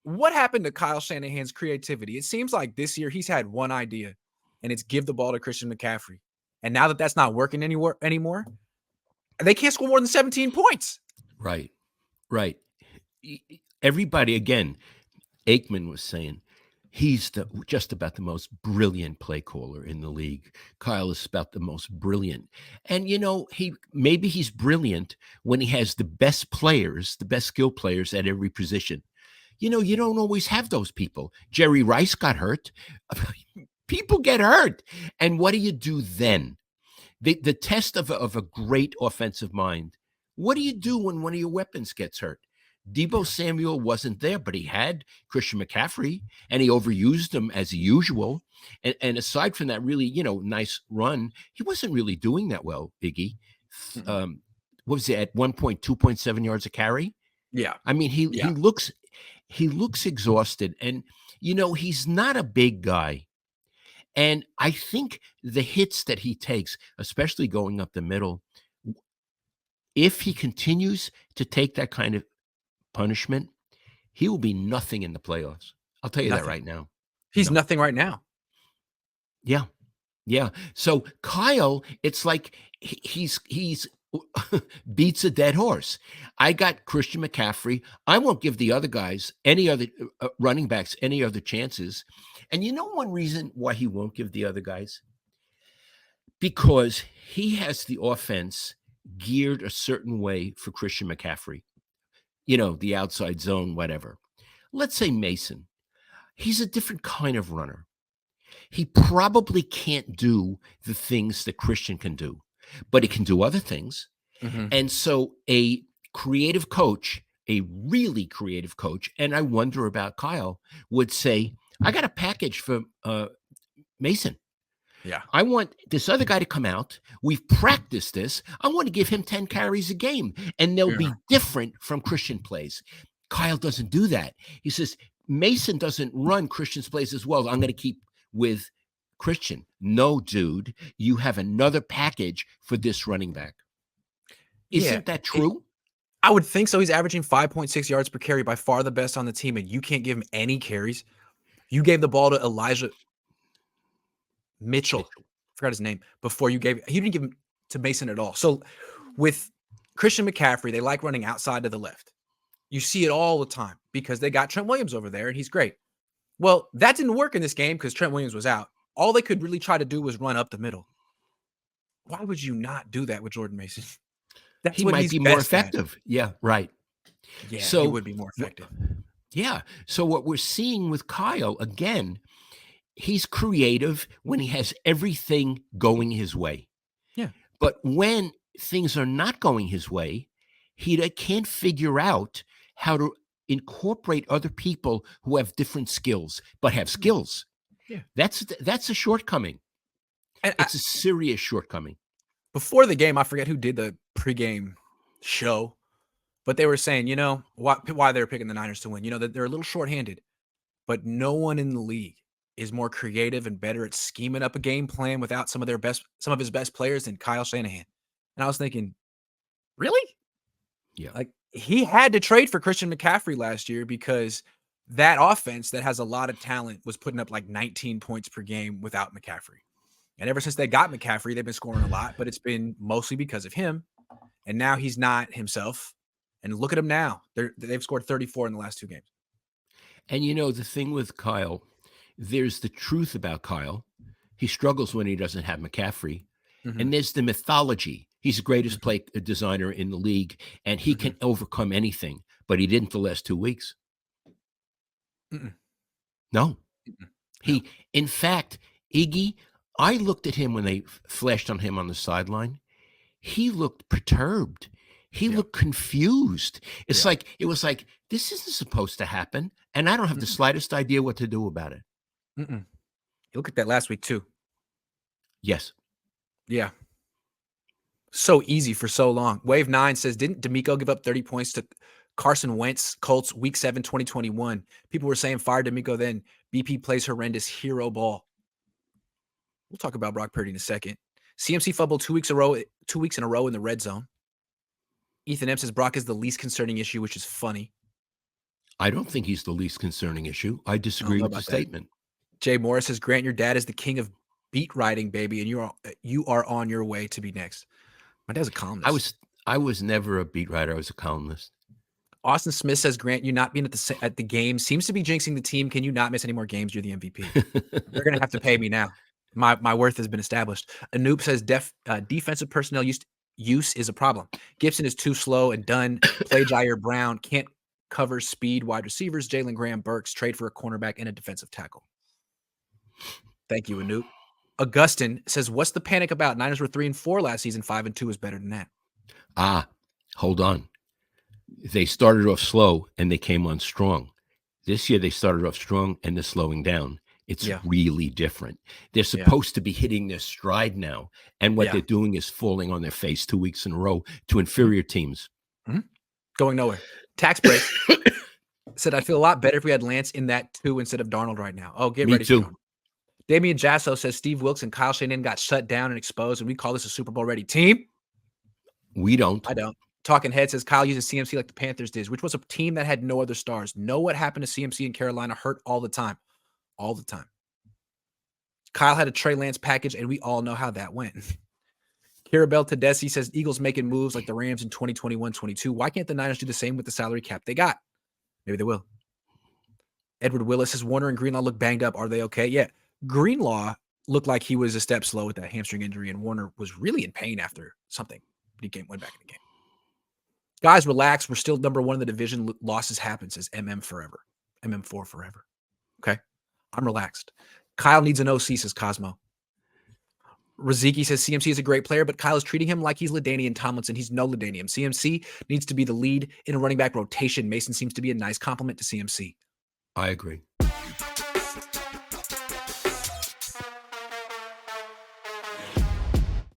what happened to Kyle Shanahan's creativity? It seems like this year he's had one idea, and it's give the ball to Christian McCaffrey. And now that that's not working anymore, they can't score more than 17 points. Right. Right. Everybody, again, Aikman was saying he's just about the most brilliant play caller in the league. Kyle is about the most brilliant. And, maybe he's brilliant when he has the best players, the best skill players at every position. You don't always have those people. Jerry Rice got hurt. People get hurt. And what do you do then? The test of a great offensive mind. What do you do when one of your weapons gets hurt? Deebo Samuel wasn't there, but he had Christian McCaffrey, and he overused him as usual. And aside from that really, nice run, he wasn't really doing that well, Iggy. What was it at 1 point, 2.7 yards a carry? Yeah. I mean, he looks exhausted, and he's not a big guy. And I think the hits that he takes, especially going up the middle, if he continues to take that kind of punishment, he will be nothing in the playoffs. I'll tell you that right now. He's nothing right now. Yeah. Yeah. So Kyle, it's like he's beats a dead horse. I got Christian McCaffrey. I won't give the other guys, any other running backs, any other chances. And one reason why he won't give the other guys? Because he has the offense geared a certain way for Christian McCaffrey. The outside zone, whatever. Let's say Mason. He's a different kind of runner. He probably can't do the things that Christian can do, but he can do other things. Mm-hmm. And so a creative coach, a really creative coach, and I wonder about Kyle, would say, I got a package for Mason. Yeah. I want this other guy to come out. We've practiced this. I want to give him 10 carries a game, and they'll be different from Christian plays. Kyle doesn't do that. He says, Mason doesn't run Christian's plays as well. I'm going to keep with Christian. No, dude, you have another package for this running back. Isn't that true? I would think so. He's averaging 5.6 yards per carry, by far the best on the team, and you can't give him any carries. You gave the ball to Elijah Mitchell. Forgot his name. He didn't give him to Mason at all. So with Christian McCaffrey, they like running outside to the left. You see it all the time because they got Trent Williams over there and he's great. Well, that didn't work in this game because Trent Williams was out. All they could really try to do was run up the middle. Why would you not do that with Jordan Mason? He might be more effective. Yeah, right. Yeah, so, he would be more effective. Yeah. So what we're seeing with Kyle, again, he's creative when he has everything going his way. Yeah. But when things are not going his way, he can't figure out how to incorporate other people who have different skills, but have skills. Yeah. That's a shortcoming. And it's a serious shortcoming. Before the game, I forget who did the pregame show, but they were saying, why they were picking the Niners to win. That they're a little shorthanded, but no one in the league is more creative and better at scheming up a game plan without some of his best players than Kyle Shanahan. And I was thinking, really? Yeah. Like, he had to trade for Christian McCaffrey last year because that offense that has a lot of talent was putting up like 19 points per game without McCaffrey. And ever since they got McCaffrey, they've been scoring a lot, but it's been mostly because of him. And now he's not himself. And look at him now. They've scored 34 in the last 2 games. And the thing with Kyle, there's the truth about Kyle. He struggles when he doesn't have McCaffrey. Mm-hmm. And there's the mythology. He's the greatest play designer in the league, and he can overcome anything, but he didn't the last 2 weeks. No. In fact, Iggy, I looked at him when they flashed on him on the sideline. He looked perturbed. He looked confused. It was like, this isn't supposed to happen, and I don't have the slightest idea what to do about it. You look at that last week too. Yes. Yeah. So easy for so long. Wave 9 says, didn't D'Amico give up 30 points to Carson Wentz, Colts, week 7, 2021? People were saying fire D'Amico then. BP plays horrendous hero ball. We'll talk about Brock Purdy in a second. CMC fumbled 2 weeks in a row in the red zone. Ethan M says Brock is the least concerning issue, which is funny. I don't think he's the least concerning issue. I I don't disagree know with the about that. statement. Jay Morris says, Grant, your dad is the king of beat writing, baby, and you are on your way to be next. My dad's a I columnist. was I was never a beat writer. I was a columnist. Austin Smith says, Grant, you not being at the game seems to be jinxing the team. Can you not miss any more games? You're the MVP. They're going to have to pay me now. My worth has been established. Anoop says defensive personnel use is a problem. Gibson is too slow and done. Play Jair Brown. Can't cover speed wide receivers. Jalen Graham Burks. Trade for a cornerback and a defensive tackle. Thank you, Anoop. Augustin says, what's the panic about? Niners were 3-4 last season. 5-2 is better than that. Hold on. They started off slow and they came on strong. This year they started off strong and they're slowing down. It's really different. They're supposed to be hitting their stride now. And what they're doing is falling on their face 2 weeks in a row to inferior teams. Going nowhere. Tax break said, I'd feel a lot better if we had Lance in that 2 instead of Darnold right now. Oh, get Me ready too. for Darnold. Damian Jasso says Steve Wilkes and Kyle Shanahan got shut down and exposed, and we call this a Super Bowl ready team. We don't. I don't. Talking Head says Kyle uses CMC like the Panthers did, which was a team that had no other stars. Know what happened to CMC in Carolina? Hurt all the time. All the time. Kyle had a Trey Lance package, and we all know how that went. Kirabel Tedeschi says Eagles making moves like the Rams in 2021-22. Why can't the Niners do the same with the salary cap they got? Maybe they will. Edward Willis says Warner and Greenlaw look banged up. Are they okay? Yeah. Greenlaw looked like he was a step slow with that hamstring injury, and Warner was really in pain after something. He went back in the game. Guys, relax. We're still number one in the division. Losses happen, says MM forever. MM4 forever. Okay? I'm relaxed. Kyle needs an OC, says Cosmo. Raziki says CMC is a great player, but Kyle is treating him like he's LaDainian Tomlinson. He's no LaDainian. CMC needs to be the lead in a running back rotation. Mason seems to be a nice compliment to CMC. I agree.